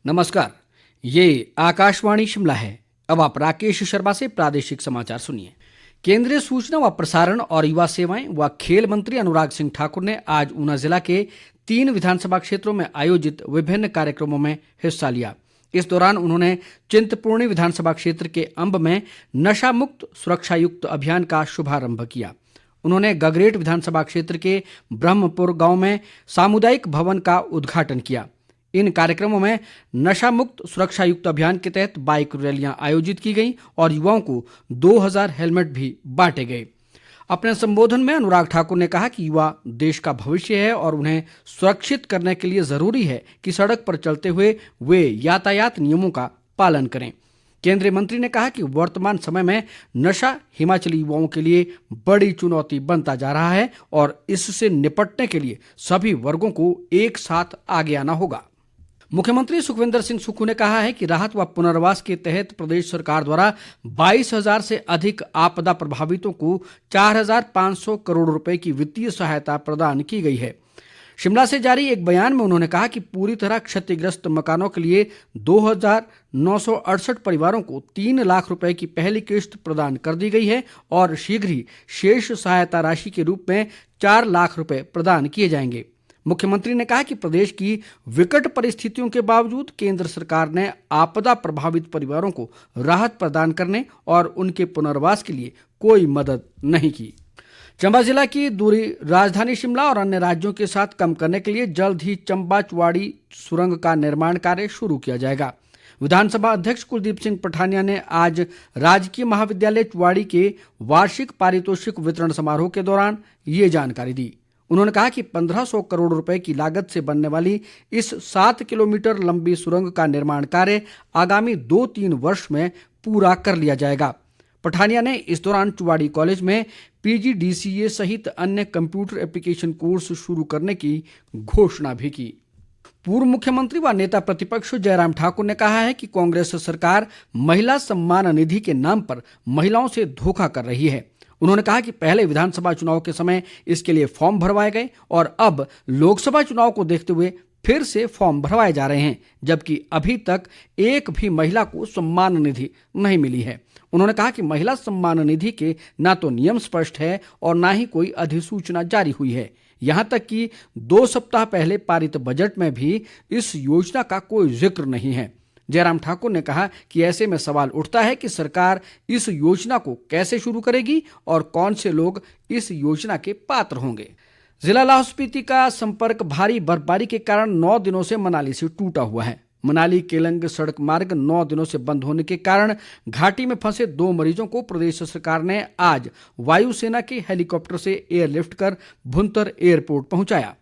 नमस्कार, ये आकाशवाणी शिमला है। अब आप राकेश शर्मा से प्रादेशिक समाचार सुनिए। केंद्रीय सूचना व प्रसारण और युवा सेवाएं व खेल मंत्री अनुराग सिंह ठाकुर ने आज ऊना जिला के 3 विधानसभा क्षेत्रों में आयोजित विभिन्न कार्यक्रमों में हिस्सा लिया। इस दौरान उन्होंने चिंतपूर्णी विधानसभा क्षेत्र के अंब में नशा मुक्त सुरक्षा युक्त अभियान का शुभारंभ किया। उन्होंने गगरेट विधानसभा क्षेत्र के ब्रह्मपुर गांव में सामुदायिक भवन का उद्घाटन किया। इन कार्यक्रमों में नशा मुक्त सुरक्षा युक्त अभियान के तहत बाइक रैलियां आयोजित की गईं और युवाओं को 2000 हेलमेट भी बांटे गए। अपने संबोधन में अनुराग ठाकुर ने कहा कि युवा देश का भविष्य है और उन्हें सुरक्षित करने के लिए जरूरी है कि सड़क पर चलते हुए वे यातायात नियमों का पालन करें। केंद्रीय मंत्री ने कहा कि वर्तमान समय में नशा हिमाचली युवाओं के लिए बड़ी चुनौती बनता जा रहा है और इससे निपटने के लिए सभी वर्गों को एक साथ आगे आना होगा। मुख्यमंत्री सुखविंदर सिंह सुक्खू ने कहा है कि राहत व पुनर्वास के तहत प्रदेश सरकार द्वारा 22,000 से अधिक आपदा प्रभावितों को 4,500 करोड़ रुपए की वित्तीय सहायता प्रदान की गई है। शिमला से जारी एक बयान में उन्होंने कहा कि पूरी तरह क्षतिग्रस्त मकानों के लिए 2,968 परिवारों को 3 लाख रुपए की पहली किश्त प्रदान कर दी गई है और शीघ्र ही शेष सहायता राशि के रूप में 4 लाख रुपए प्रदान किए जाएंगे। मुख्यमंत्री ने कहा कि प्रदेश की विकट परिस्थितियों के बावजूद केंद्र सरकार ने आपदा प्रभावित परिवारों को राहत प्रदान करने और उनके पुनर्वास के लिए कोई मदद नहीं की। चंबा जिला की दूरी राजधानी शिमला और अन्य राज्यों के साथ कम करने के लिए जल्द ही चंबा चुवाड़ी सुरंग का निर्माण कार्य शुरू किया जाएगा। विधानसभा अध्यक्ष कुलदीप सिंह पठानिया ने आज राजकीय महाविद्यालय चुवाड़ी के वार्षिक पारितोषिक वितरण समारोह के दौरान ये जानकारी दी। उन्होंने कहा कि 1500 करोड़ रुपए की लागत से बनने वाली इस 7 किलोमीटर लंबी सुरंग का निर्माण कार्य आगामी 2-3 वर्ष में पूरा कर लिया जाएगा। पठानिया ने इस दौरान चुवाड़ी कॉलेज में PGDCA सहित अन्य कंप्यूटर एप्लीकेशन कोर्स शुरू करने की घोषणा भी की। पूर्व मुख्यमंत्री व नेता प्रतिपक्ष जयराम ठाकुर ने कहा है कि कांग्रेस सरकार महिला सम्मान निधि के नाम पर महिलाओं से धोखा कर रही है। उन्होंने कहा कि पहले विधानसभा चुनाव के समय इसके लिए फॉर्म भरवाए गए और अब लोकसभा चुनाव को देखते हुए फिर से फॉर्म भरवाए जा रहे हैं, जबकि अभी तक एक भी महिला को सम्मान निधि नहीं मिली है। उन्होंने कहा कि महिला सम्मान निधि के ना तो नियम स्पष्ट है और ना ही कोई अधिसूचना जारी हुई है। यहाँ तक कि 2 सप्ताह पहले पारित बजट में भी इस योजना का कोई जिक्र नहीं है। जयराम ठाकुर ने कहा कि ऐसे में सवाल उठता है कि सरकार इस योजना को कैसे शुरू करेगी और कौन से लोग इस योजना के पात्र होंगे। जिला लाहौल स्पीति का संपर्क भारी बर्फबारी के कारण 9 दिनों से मनाली से टूटा हुआ है। मनाली केलंग सड़क मार्ग 9 दिनों से बंद होने के कारण घाटी में फंसे 2 मरीजों को प्रदेश सरकार ने आज वायुसेना के हेलीकॉप्टर से एयरलिफ्ट कर भुंतर एयरपोर्ट पहुंचाया।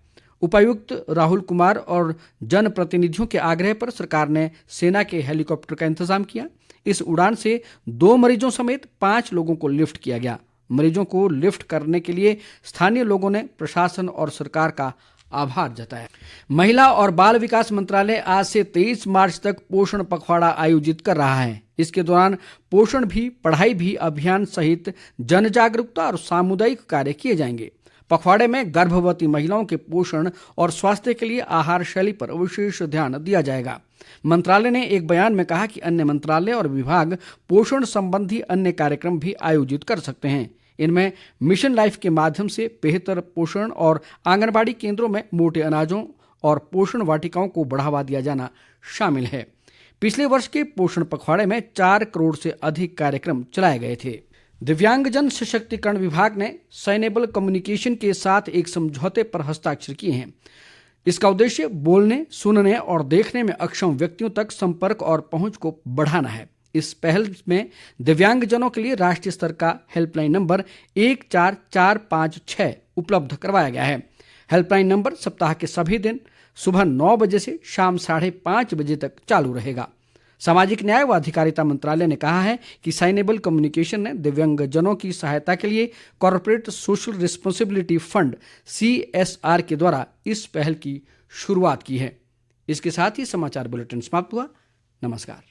उपायुक्त राहुल कुमार और जनप्रतिनिधियों के आग्रह पर सरकार ने सेना के हेलीकॉप्टर का इंतजाम किया। इस उड़ान से 2 मरीजों समेत 5 लोगों को लिफ्ट किया गया। मरीजों को लिफ्ट करने के लिए स्थानीय लोगों ने प्रशासन और सरकार का आभार जताया। महिला और बाल विकास मंत्रालय आज से 23 मार्च तक पोषण पखवाड़ा आयोजित कर रहा है। इसके दौरान पोषण भी पढ़ाई भी अभियान सहित जन जागरूकता और सामुदायिक कार्य किए जाएंगे। पखवाड़े में गर्भवती महिलाओं के पोषण और स्वास्थ्य के लिए आहार शैली पर विशेष ध्यान दिया जाएगा। मंत्रालय ने एक बयान में कहा कि अन्य मंत्रालय और विभाग पोषण संबंधी अन्य कार्यक्रम भी आयोजित कर सकते हैं। इनमें मिशन लाइफ के माध्यम से बेहतर पोषण और आंगनबाड़ी केंद्रों में मोटे अनाजों और पोषण वाटिकाओं को बढ़ावा दिया जाना शामिल है। पिछले वर्ष के पोषण पखवाड़े में 4 करोड़ से अधिक कार्यक्रम चलाए गए थे। दिव्यांगजन सशक्तिकरण विभाग ने सस्टेनेबल कम्युनिकेशन के साथ एक समझौते पर हस्ताक्षर किए हैं। इसका उद्देश्य बोलने, सुनने और देखने में अक्षम व्यक्तियों तक संपर्क और पहुंच को बढ़ाना है। इस पहल में दिव्यांगजनों के लिए राष्ट्रीय स्तर का हेल्पलाइन नंबर 14456 उपलब्ध करवाया गया है। हेल्पलाइन नंबर सप्ताह के सभी दिन सुबह 9 बजे से शाम 5:30 बजे तक चालू रहेगा। सामाजिक न्याय व अधिकारिता मंत्रालय ने कहा है कि सस्टेनेबल कम्युनिकेशन ने दिव्यांगजनों की सहायता के लिए corporate social responsibility fund CSR के द्वारा इस पहल की शुरुआत की है। इसके साथ ही समाचार बुलेटिन समाप्त हुआ। नमस्कार।